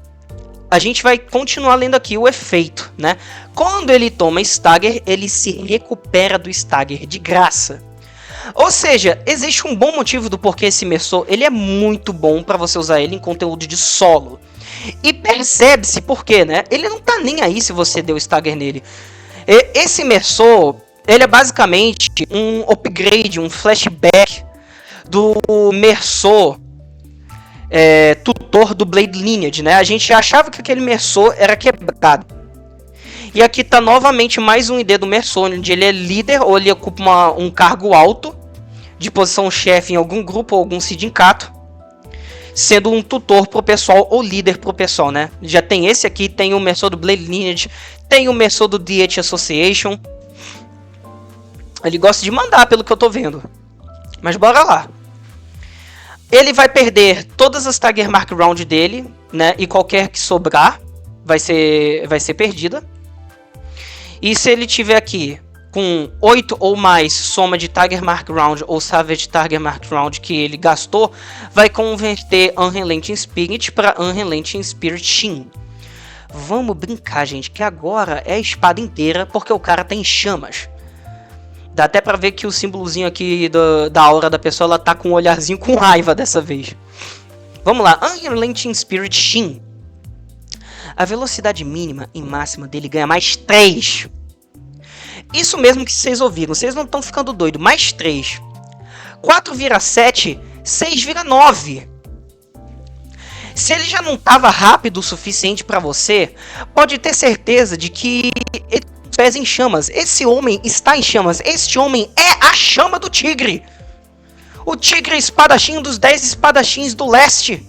Speaker 1: a gente vai continuar lendo aqui o efeito, né? Quando ele toma stagger, ele se recupera do stagger de graça. Ou seja, existe um bom motivo do porquê esse Merceau ele é muito bom para você usar ele em conteúdo de solo. E percebe-se por quê, né? Ele não tá nem aí se você deu stagger nele. Esse Merceau, ele é basicamente um upgrade, um flashback do Merceau tutor do Blade Lineage, né? A gente achava que aquele Merceau era quebrado. E aqui tá novamente mais um ID do Merceau, onde ele é líder ou ele ocupa um cargo alto de posição chefe em algum grupo ou algum sindicato. sendo um tutor pro pessoal ou líder pro pessoal, né? Já tem esse aqui, tem o Merceau do Blade Lineage, tem o Merceau do DH Association. Ele gosta de mandar, pelo que eu tô vendo. Mas bora lá. Ele vai perder todas as Tiger Mark Round dele, né? E qualquer que sobrar vai ser perdida. E se ele tiver aqui com 8 ou mais soma de Tiger Mark Round ou Savage Tiger Mark Round que ele gastou, vai converter Unrelenting Spirit para Unrelenting Spirit Shin. Vamos brincar, gente, que agora é a espada inteira, porque o cara tem chamas. Dá até pra ver que o símbolozinho aqui da aura da pessoa, ela tá com um olharzinho com raiva dessa vez. Vamos lá, Unrelenting Spirit Shin. A velocidade mínima e máxima dele ganha mais 3. Isso mesmo que vocês ouviram, vocês não estão ficando doidos, mais 3. 4 vira 7, 6 vira 9. Se ele já não estava rápido o suficiente para você, pode ter certeza de que ele tem os pés em chamas. Esse homem está em chamas. Este homem é a chama do tigre. O tigre espadachim dos 10 espadachins do leste.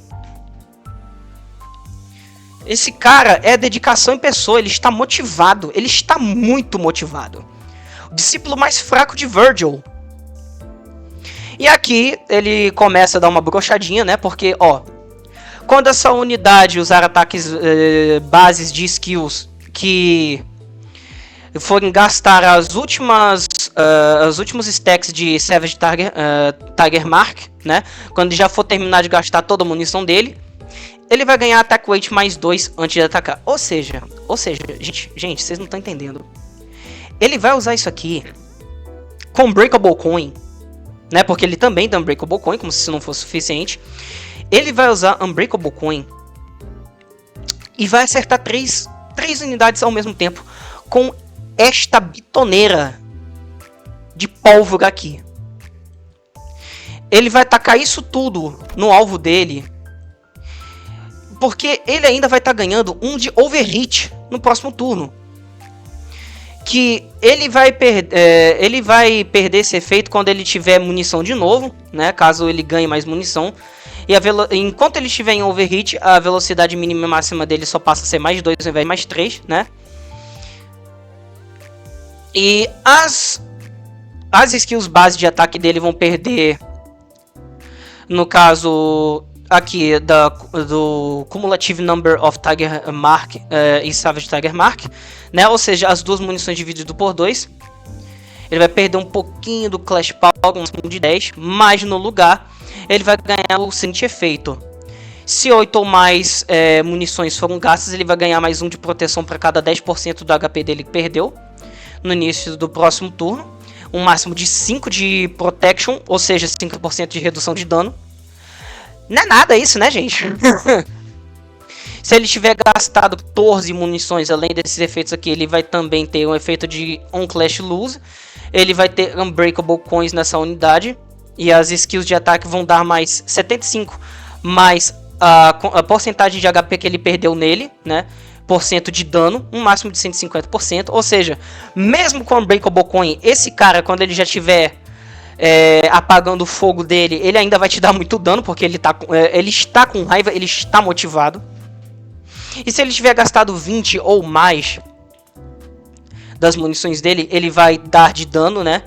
Speaker 1: Esse cara é dedicação em pessoa. Ele está motivado. Ele está muito motivado. O discípulo mais fraco de Virgil. E aqui ele começa a dar uma brochadinha, né? Porque, ó, quando essa unidade usar ataques bases de skills que forem gastar os últimos stacks de Savage Tiger Mark, né? Quando já for terminar de gastar toda a munição dele, ele vai ganhar Attack Weight mais 2 antes de atacar. Ou seja, gente, vocês não estão entendendo. Ele vai usar isso aqui com Unbreakable Coin, né? Porque ele também dá Unbreakable Coin, como se isso não fosse suficiente. Ele vai usar Unbreakable Coin e vai acertar 3 unidades ao mesmo tempo com esta bitoneira de pólvora aqui. Ele vai tacar isso tudo no alvo dele, porque ele ainda vai estar ganhando um de Overhit no próximo turno. Que ele vai perder esse efeito quando ele tiver munição de novo, né? Caso ele ganhe mais munição. E enquanto ele estiver em Overhit, a velocidade mínima e máxima dele só passa a ser mais 2 ao invés de mais 3, né? E as skills base de ataque dele vão perder, no caso aqui do Cumulative Number of Tiger Mark e Savage Tiger Mark, né? Ou seja, as duas munições divididas por 2. Ele vai perder um pouquinho do Clash Power, um máximo de 10, mas no lugar ele vai ganhar o seguinte efeito. Se 8 ou mais munições foram gastas, ele vai ganhar mais 1 de proteção para cada 10% do HP dele que perdeu no início do próximo turno. Um máximo de 5 de Protection, ou seja, 5% de redução de dano. Não é nada isso, né, gente? Se ele tiver gastado 14 munições, além desses efeitos aqui, ele vai também ter um efeito de On Clash Lose. Ele vai ter Unbreakable Coins nessa unidade. E as skills de ataque vão dar mais 75, mais a porcentagem de HP que ele perdeu nele, né? Porcento de dano, um máximo de 150%. Ou seja, mesmo com Unbreakable Coin, esse cara, quando ele já tiver apagando o fogo dele, ele ainda vai te dar muito dano, porque ele está com raiva, ele está motivado. E se ele tiver gastado 20 ou mais das munições dele, ele vai dar de dano, né?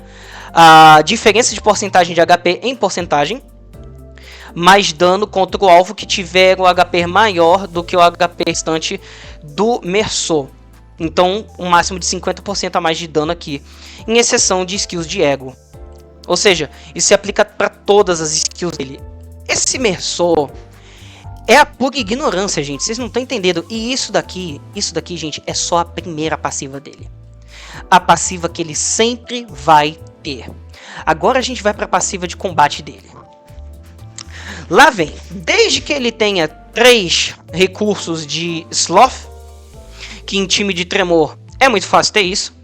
Speaker 1: A diferença de porcentagem de HP em porcentagem, mais dano contra o alvo que tiver um HP maior do que o HP restante do Merceau. Então, um máximo de 50% a mais de dano aqui, em exceção de skills de ego. Ou seja, isso se aplica para todas as skills dele. Esse Merceau é a pura ignorância, gente. Vocês não estão entendendo. E isso daqui, gente, é só a primeira passiva dele. A passiva que ele sempre vai ter. Agora a gente vai para a passiva de combate dele. Lá vem. Desde que ele tenha 3 recursos de Sloth, que em time de tremor é muito fácil ter isso.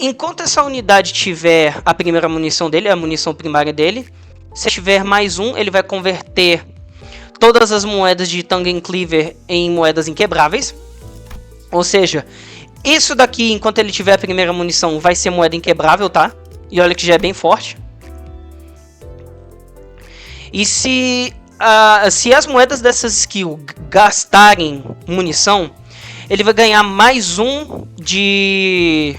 Speaker 1: Enquanto essa unidade tiver a primeira munição dele, a munição primária dele, se tiver mais um, ele vai converter todas as moedas de Tangen Cleaver em moedas inquebráveis. Ou seja, isso daqui, enquanto ele tiver a primeira munição, vai ser moeda inquebrável, tá? E olha que já é bem forte. E se as moedas dessas skills gastarem munição, ele vai ganhar mais um de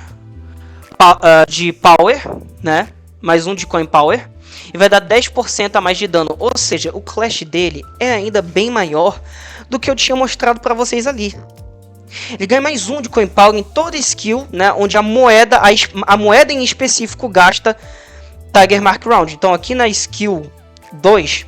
Speaker 1: power, né? Mais um de coin power. E vai dar 10% a mais de dano. Ou seja, o clash dele é ainda bem maior do que eu tinha mostrado para vocês ali. Ele ganha mais um de coin power em toda skill, né? Onde a moeda em específico gasta Tiger Mark Round. Então aqui na skill 2,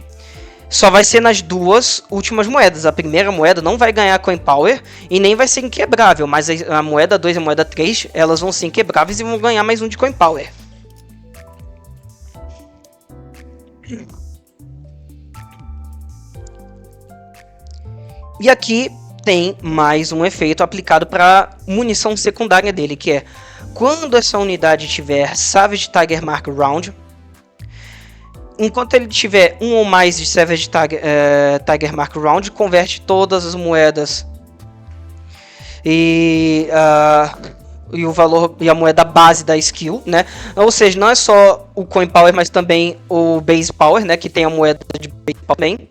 Speaker 1: só vai ser nas duas últimas moedas. A primeira moeda não vai ganhar coin power e nem vai ser inquebrável. Mas a moeda 2 e a moeda 3, elas vão ser inquebráveis e vão ganhar mais um de coin power. E aqui tem mais um efeito aplicado para munição secundária dele, que é quando essa unidade tiver Savage Tiger Mark Round, enquanto ele tiver um ou mais de Savage Tiger Mark Round, converte todas as moedas e o valor e a moeda base da skill, né? Ou seja, não é só o coin power, mas também o base power, né? Que tem a moeda de base power também.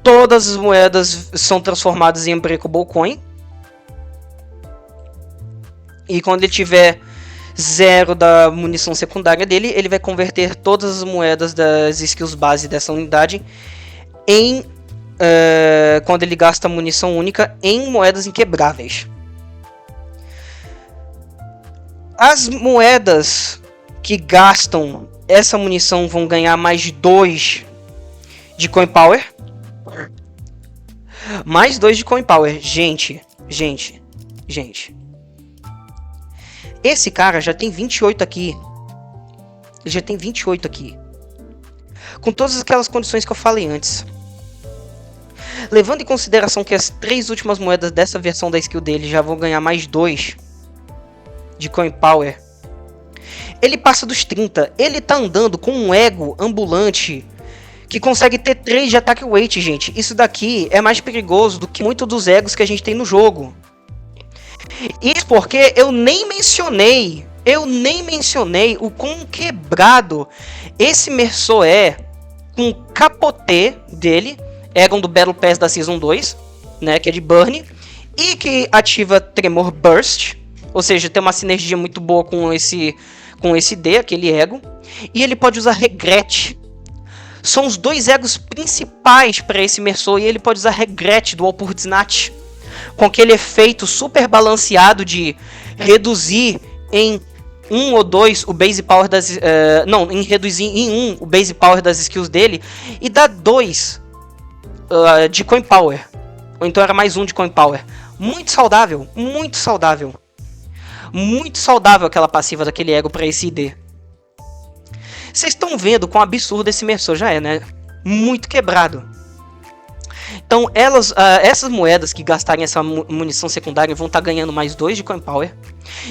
Speaker 1: Todas as moedas são transformadas em Unbreakable Coin. E quando ele tiver 0 da munição secundária dele, ele vai converter todas as moedas das skills base dessa unidade em quando ele gasta munição única em moedas inquebráveis. As moedas que gastam essa munição vão ganhar mais 2 de coin power. Mais 2 de coin power. Gente. Esse cara já tem 28 aqui. Ele já tem 28 aqui. Com todas aquelas condições que eu falei antes. Levando em consideração que as 3 últimas moedas dessa versão da skill dele já vão ganhar mais 2 de coin power. Ele passa dos 30. Ele tá andando com um ego ambulante que consegue ter 3 de ataque weight, gente. Isso daqui é mais perigoso do que muito dos egos que a gente tem no jogo. Isso porque eu nem mencionei o quão quebrado esse Merceau é com o capotê dele, Egon do Battle Pass da Season 2, né, que é de Burn, e que ativa Tremor Burst, ou seja, tem uma sinergia muito boa com esse D, aquele ego, e ele pode usar Regret. São os 2 egos principais para esse Merceau, e ele pode usar Regret do Walpurgis Snatch, com aquele efeito super balanceado de reduzir em 1 ou 2 o base power das... reduzir em 1 o base power das skills dele e dar 2 de coin power. Ou então era mais 1 de coin power. Muito saudável, muito saudável. Muito saudável aquela passiva daquele ego para esse ID. Vocês estão vendo quão absurdo esse Merceau já é, né? Muito quebrado. Então, essas moedas que gastarem essa munição secundária vão estar ganhando mais 2 de coin power.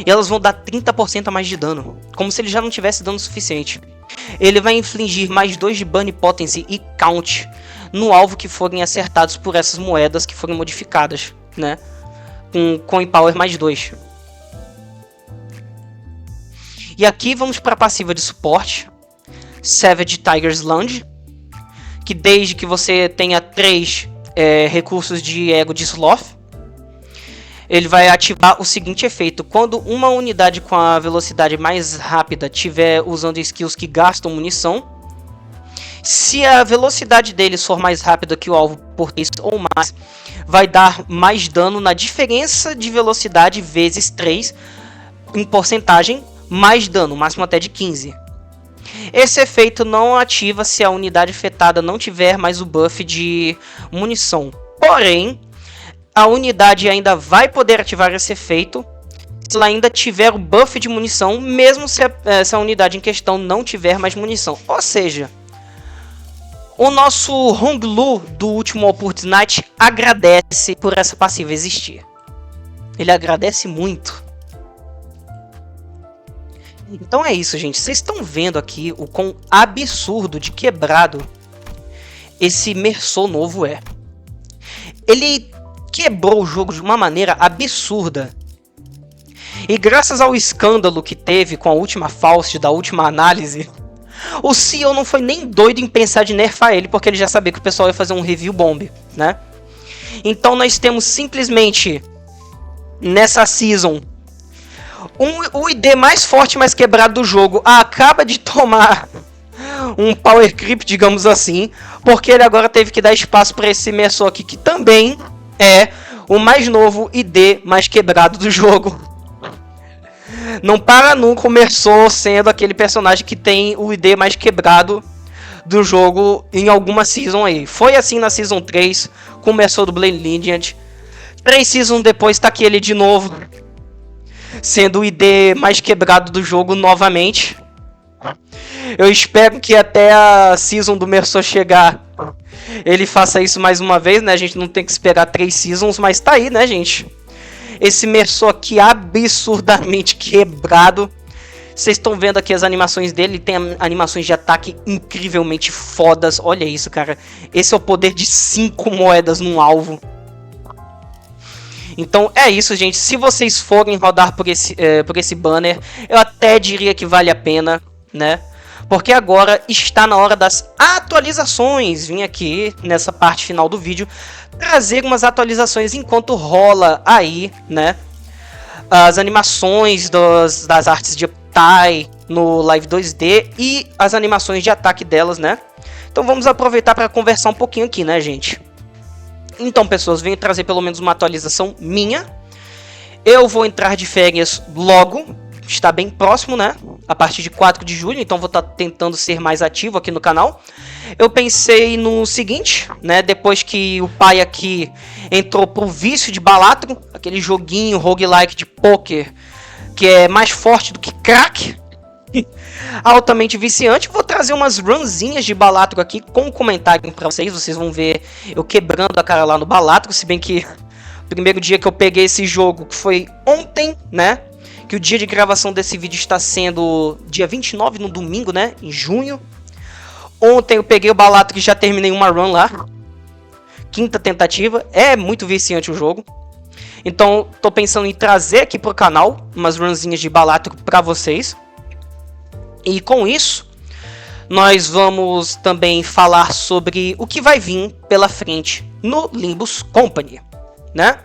Speaker 1: E elas vão dar 30% a mais de dano. Como se ele já não tivesse dano suficiente. Ele vai infligir mais 2 de Burn Potency e Count no alvo que forem acertados por essas moedas que forem modificadas, né? Com coin power mais 2. E aqui vamos para a passiva de suporte. Savage Tiger's Lunge. Que desde que você tenha 3 recursos de ego de Sloth, ele vai ativar o seguinte efeito. Quando uma unidade com a velocidade mais rápida estiver usando skills que gastam munição, se a velocidade deles for mais rápida que o alvo por 3 ou mais, vai dar mais dano na diferença de velocidade vezes 3 em porcentagem, mais dano, máximo até de 15. Esse efeito não ativa se a unidade afetada não tiver mais o buff de munição. Porém, a unidade ainda vai poder ativar esse efeito se ela ainda tiver o buff de munição, mesmo se essa unidade em questão não tiver mais munição. Ou seja, o nosso Honglu do último Walpurgis Night agradece por essa passiva existir. Ele agradece muito. Então é isso, gente. Vocês estão vendo aqui o quão absurdo de quebrado esse Merceau novo é. Ele quebrou o jogo de uma maneira absurda. E graças ao escândalo que teve com a última Faust da última análise, O CEO não foi nem doido em pensar de nerfar ele, porque ele já sabia que o pessoal ia fazer um review bomb, né? Então nós temos simplesmente, nessa season, o ID mais forte, mais quebrado do jogo acaba de tomar um power creep, digamos assim, porque ele agora teve que dar espaço para esse Merceau aqui, que também é o mais novo ID mais quebrado do jogo. Não para nunca o Merceau sendo aquele personagem que tem o ID mais quebrado do jogo em alguma season aí. Foi assim na Season 3, com o Merceau do Blade Lineage. 3 seasons depois tá aqui ele de novo, sendo o ID mais quebrado do jogo novamente. Eu espero que até a season do Merceau chegar, ele faça isso mais uma vez, né? A gente não tem que esperar 3 seasons, mas tá aí, né, gente? Esse Merceau aqui absurdamente quebrado. Vocês estão vendo aqui as animações dele. Ele tem animações de ataque incrivelmente fodas. Olha isso, cara. Esse é o poder de 5 moedas num alvo. Então é isso, gente. Se vocês forem rodar por esse banner, eu até diria que vale a pena, né? Porque agora está na hora das atualizações. Vim aqui nessa parte final do vídeo trazer umas atualizações enquanto rola aí, né? As animações das artes de Tai no Live 2D e as animações de ataque delas, né? Então vamos aproveitar para conversar um pouquinho aqui, né, gente? Então, pessoas, venho trazer pelo menos uma atualização minha. Eu vou entrar de férias logo. Está bem próximo, né? A partir de 4 de julho, então vou estar tentando ser mais ativo aqui no canal. Eu pensei no seguinte, né? Depois que o pai aqui entrou pro vício de Balatro, aquele joguinho roguelike de poker que é mais forte do que crack, altamente viciante, vou trazer umas runzinhas de Balatro aqui com um comentário pra vocês. Vocês vão ver eu quebrando a cara lá no Balatro, se bem que o primeiro dia que eu peguei esse jogo, que foi ontem, né? Que o dia de gravação desse vídeo está sendo dia 29, no domingo, né? Em junho. Ontem eu peguei o Balatro e já terminei uma run lá. 5ª tentativa. É muito viciante o jogo. Então, tô pensando em trazer aqui pro canal umas runzinhas de Balatro pra vocês. E com isso, nós vamos também falar sobre o que vai vir pela frente no Limbus Company, né?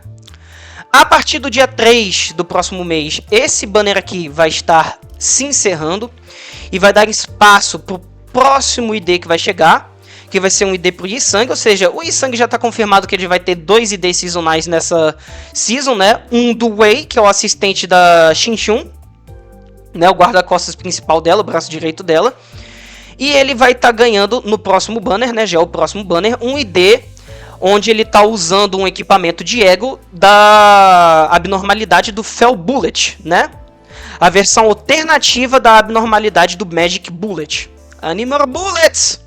Speaker 1: A partir do dia 3 do próximo mês, esse banner aqui vai estar se encerrando e vai dar espaço para o próximo ID que vai chegar, que vai ser um ID para o Yi-Sang, ou seja, o Yi-Sang já está confirmado que ele vai ter 2 IDs seasonais nessa season, né? Um do Wei, que é o assistente da Xinxiun, né? O guarda-costas principal dela, o braço direito dela, e ele vai estar ganhando no próximo banner, né? Já é o próximo banner, um ID onde ele está usando um equipamento de ego da abnormalidade do Fel Bullet, né? A versão alternativa da abnormalidade do Magic Bullet. Animal Bullets!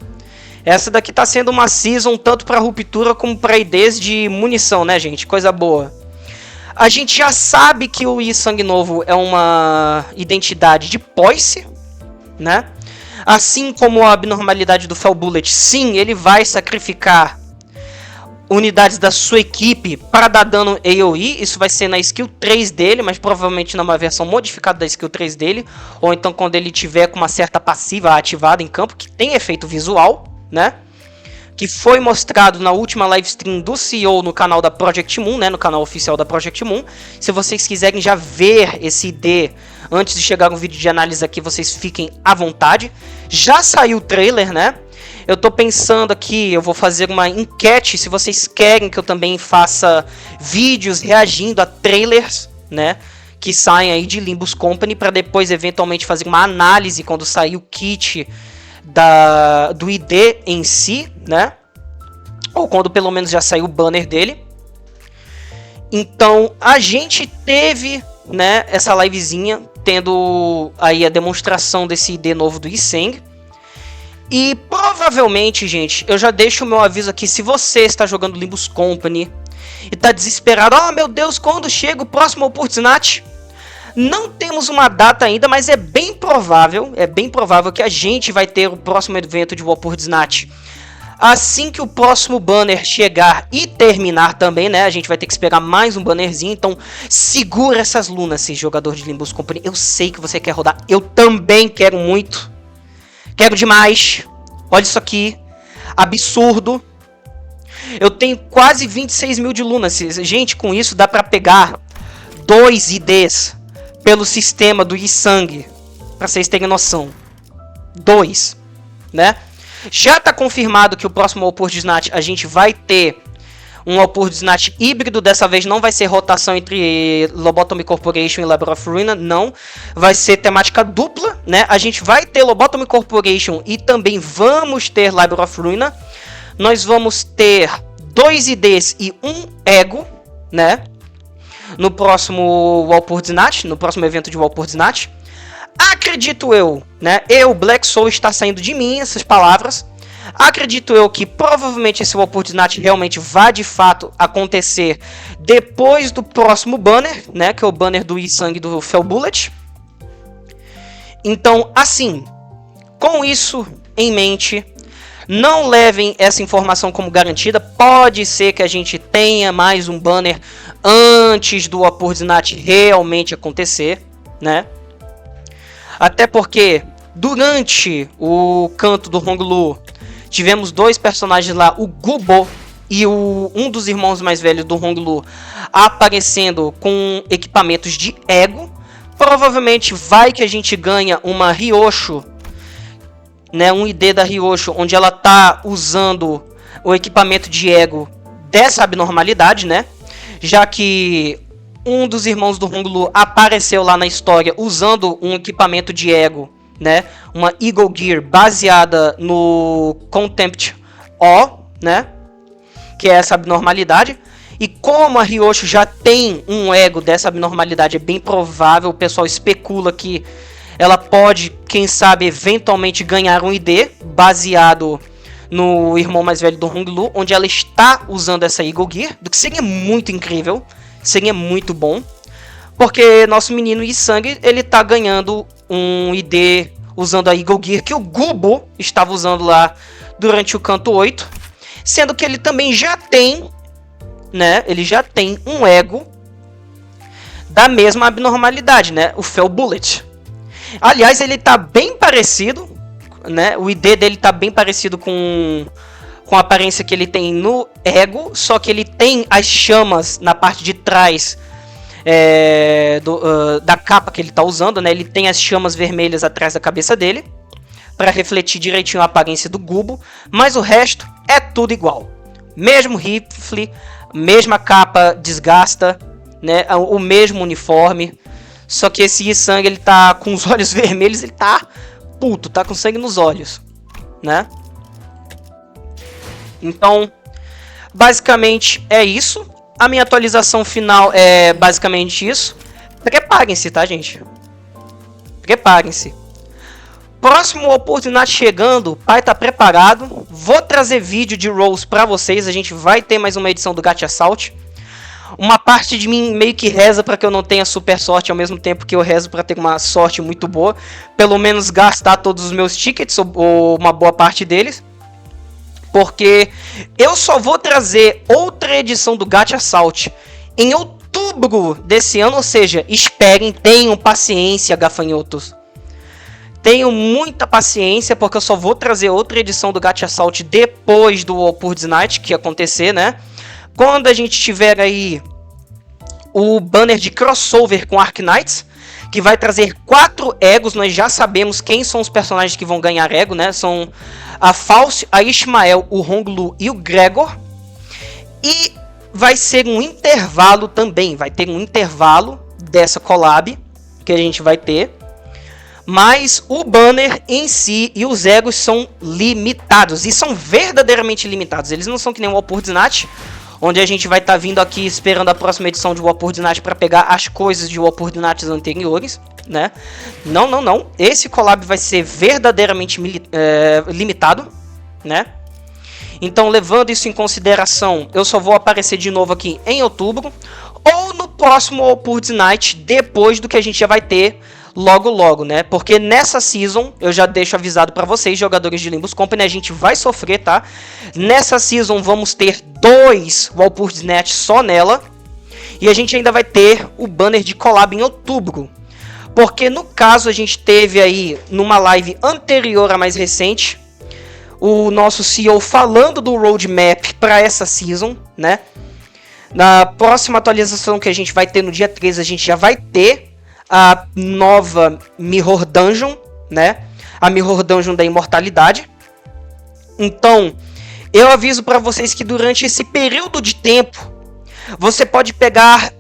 Speaker 1: Essa daqui está sendo uma season tanto para ruptura como para IDs de munição, né, gente? Coisa boa. A gente já sabe que o Yi-Sang novo é uma identidade de Poise, né? Assim como a abnormalidade do Fel Bullet, sim, ele vai sacrificar unidades da sua equipe para dar dano AoE. Isso vai ser na skill 3 dele, mas provavelmente numa versão modificada da skill 3 dele, ou então quando ele tiver com uma certa passiva ativada em campo, que tem efeito visual, né? Que foi mostrado na última live stream do CEO no canal da Project Moon, né? No canal oficial da Project Moon. Se vocês quiserem já ver esse ID antes de chegar um vídeo de análise aqui, vocês fiquem à vontade. Já saiu o trailer, né? Eu tô pensando aqui, eu vou fazer uma enquete se vocês querem que eu também faça vídeos reagindo a trailers, né, que saem aí de Limbus Company, para depois eventualmente fazer uma análise quando sair o kit do ID em si, né, ou quando pelo menos já saiu o banner dele. Então a gente teve, né, essa livezinha tendo aí a demonstração desse ID novo do Yi-Sang. E provavelmente, gente, eu já deixo o meu aviso aqui, se você está jogando Limbus Company e está desesperado, oh meu Deus, quando chega o próximo Opportunity? Não temos uma data ainda, mas é bem provável que a gente vai ter o próximo evento de Opportunity assim que o próximo banner chegar e terminar também, né? A gente vai ter que esperar mais um bannerzinho, então segura essas lunas, esse jogador de Limbus Company. Eu sei que você quer rodar, eu também quero muito. Quero demais. Olha isso aqui. Absurdo. Eu tenho quase 26 mil de Lunacy. Gente, com isso dá pra pegar 2 IDs pelo sistema do Yi-Sang. Pra vocês terem noção. 2. Né? Já tá confirmado que o próximo Walpurgis Snatch a gente vai ter um Walpurgis Snatch híbrido. Dessa vez não vai ser rotação entre Lobotomy Corporation e Library of Ruina. Não. Vai ser temática dupla. Né? A gente vai ter Lobotomy Corporation e também vamos ter Library of Ruina. Nós vamos ter 2 IDs e 1 Ego, né? No próximo Walpurgis Snatch, no próximo evento de Walpurgis Snatch. Acredito eu, né? Black Soul, está saindo de mim essas palavras. Acredito eu que provavelmente esse Walpurgis Snatch realmente vai de fato acontecer depois do próximo banner, né? Que é o banner do Yi-Sang do Fel Bullet. Então, assim, com isso em mente, não levem essa informação como garantida. Pode ser que a gente tenha mais um banner antes do Walpurgis Snatch realmente acontecer, né? Até porque durante o canto do Honglu tivemos 2 personagens lá, o Gubo e um dos irmãos mais velhos do Honglu, aparecendo com equipamentos de Ego. Provavelmente vai que a gente ganha uma Ryosho, né, um ID da Ryosho, onde ela tá usando o equipamento de Ego dessa abnormalidade, né? Já que um dos irmãos do Honglu apareceu lá na história usando um equipamento de Ego, né? Uma Eagle Gear baseada no Contempt O, né? Que é essa abnormalidade. E como a Ryosho já tem um Ego dessa abnormalidade, é bem provável, o pessoal especula que ela pode, quem sabe, eventualmente ganhar um ID baseado no irmão mais velho do Honglu, onde ela está usando essa Eagle Gear, do que seria muito incrível, seria muito bom, porque nosso menino Yi-Sang, ele tá ganhando um ID usando a Eagle Gear que o Gubo estava usando lá durante o canto 8, sendo que ele também já tem, né, ele já tem um Ego da mesma abnormalidade, né, o Fel Bullet. Aliás, ele tá bem parecido, né? O ID dele tá bem parecido com a aparência que ele tem no Ego, só que ele tem as chamas na parte de trás da capa que ele tá usando, né? Ele tem as chamas vermelhas atrás da cabeça dele, para refletir direitinho a aparência do Gubo, mas o resto é tudo igual. Mesmo rifle, mesma capa desgasta, né? O mesmo uniforme. Só que esse Yi-Sang, ele tá com os olhos vermelhos, ele tá puto, tá com sangue nos olhos, né? Então, basicamente é isso. A minha atualização final é basicamente isso. Preparem-se, tá, gente? Preparem-se. Próximo oportunidade chegando, o pai tá preparado. Vou trazer vídeo de rolls pra vocês. A gente vai ter mais uma edição do Gacha Assault. Uma parte de mim meio que reza para que eu não tenha super sorte, ao mesmo tempo que eu rezo para ter uma sorte muito boa. Pelo menos gastar todos os meus tickets, ou uma boa parte deles. Porque eu só vou trazer outra edição do Gacha Assault em outubro desse ano. Ou seja, esperem, tenham paciência, gafanhotos. Tenham muita paciência, porque eu só vou trazer outra edição do Gacha Assault depois do Walpurgis Night, que ia acontecer, né? Quando a gente tiver aí o banner de crossover com Arknights, que vai trazer 4 egos, nós já sabemos quem são os personagens que vão ganhar ego, né? São a False, a Ishmael, o Honglu e o Gregor. E vai ser um intervalo também, vai ter um intervalo dessa collab que a gente vai ter. Mas o banner em si e os egos são limitados, e são verdadeiramente limitados. Eles não são que nem o Walpurgis Night, onde a gente vai estar vindo aqui esperando a próxima edição de Walpurgis Night para pegar as coisas de Walpurgis Night anteriores, né? Não, não, não. Esse collab vai ser verdadeiramente limitado, né? Então, levando isso em consideração, eu só vou aparecer de novo aqui em outubro, ou no próximo Walpurgis Night, depois do que a gente já vai ter logo logo, né? Porque nessa season, eu já deixo avisado pra vocês, jogadores de Limbus Company, a gente vai sofrer, tá? Nessa season vamos ter 2 Walpurgis Night só nela, e a gente ainda vai ter o banner de collab em outubro. Porque no caso a gente teve aí, numa live anterior à mais recente, o nosso CEO falando do roadmap para essa season, né? Na próxima atualização que a gente vai ter no dia 13, a gente já vai ter a nova Mirror Dungeon, né? A Mirror Dungeon da Imortalidade. Então, eu aviso para vocês que durante esse período de tempo, você pode pegar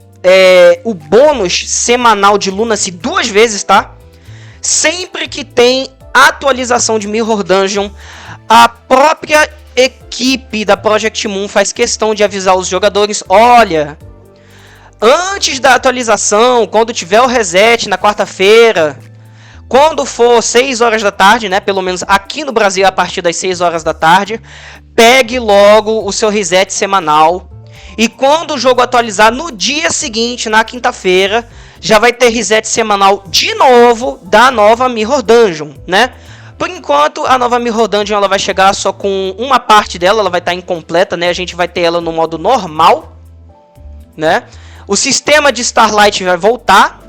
Speaker 1: o bônus semanal de Lunacy 2 vezes, tá? Sempre que tem atualização de Mirror Dungeon, a própria equipe da Project Moon faz questão de avisar os jogadores: olha, antes da atualização, quando tiver o reset na quarta-feira, quando for 6 horas da tarde, né, pelo menos aqui no Brasil a partir das 6 horas da tarde, pegue logo o seu reset semanal. E quando o jogo atualizar no dia seguinte, na quinta-feira, já vai ter reset semanal de novo da nova Mirror Dungeon, né? Por enquanto, a nova Mirror Dungeon ela vai chegar só com uma parte dela, ela vai estar incompleta, né? A gente vai ter ela no modo normal, né? O sistema de Starlight vai voltar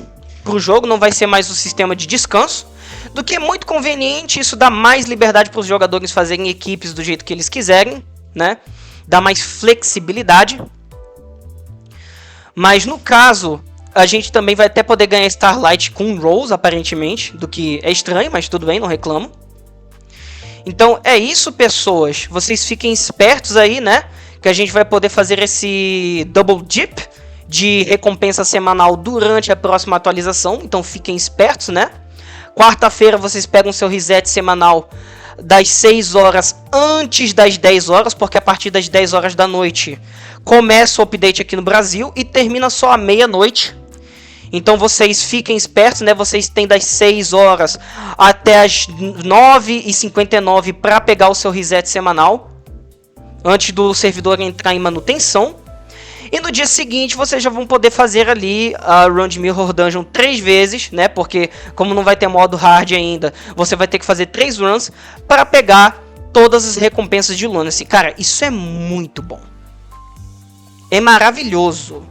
Speaker 1: para o jogo, não vai ser mais o sistema de descanso, do que é muito conveniente. Isso dá mais liberdade para os jogadores fazerem equipes do jeito que eles quiserem, né? Dá mais flexibilidade. Mas no caso, a gente também vai até poder ganhar Starlight com Rose, aparentemente, do que é estranho, mas tudo bem, não reclamo. Então é isso, pessoas. Vocês fiquem espertos aí, né? Que a gente vai poder fazer esse Double Dip de recompensa semanal durante a próxima atualização. Então fiquem espertos, né? Quarta-feira vocês pegam seu reset semanal das 6 horas antes das 10 horas, porque a partir das 10 horas da noite começa o update aqui no Brasil e termina só à meia-noite. Então vocês fiquem espertos, né? Vocês têm das 6 horas até as 9h59 para pegar o seu reset semanal, antes do servidor entrar em manutenção. E no dia seguinte vocês já vão poder fazer ali a run de Mirror Dungeon 3 vezes, né? Porque como não vai ter modo hard ainda, você vai ter que fazer 3 runs para pegar todas as recompensas de Lunacy. Cara, isso é muito bom. É maravilhoso.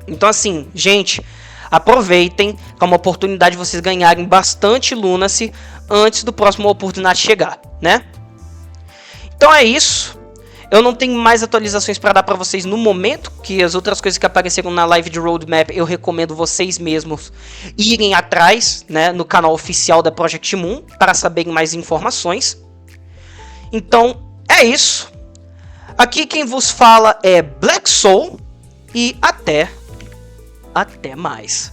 Speaker 1: Então assim, gente, aproveitem, que é uma oportunidade de vocês ganharem bastante Lunacy antes do próximo oportunidade chegar, né? Então é isso. Eu não tenho mais atualizações para dar para vocês no momento, que as outras coisas que apareceram na live de Roadmap eu recomendo vocês mesmos irem atrás, né, no canal oficial da Project Moon para saberem mais informações. Então é isso. Aqui quem vos fala é Black Soul e até mais.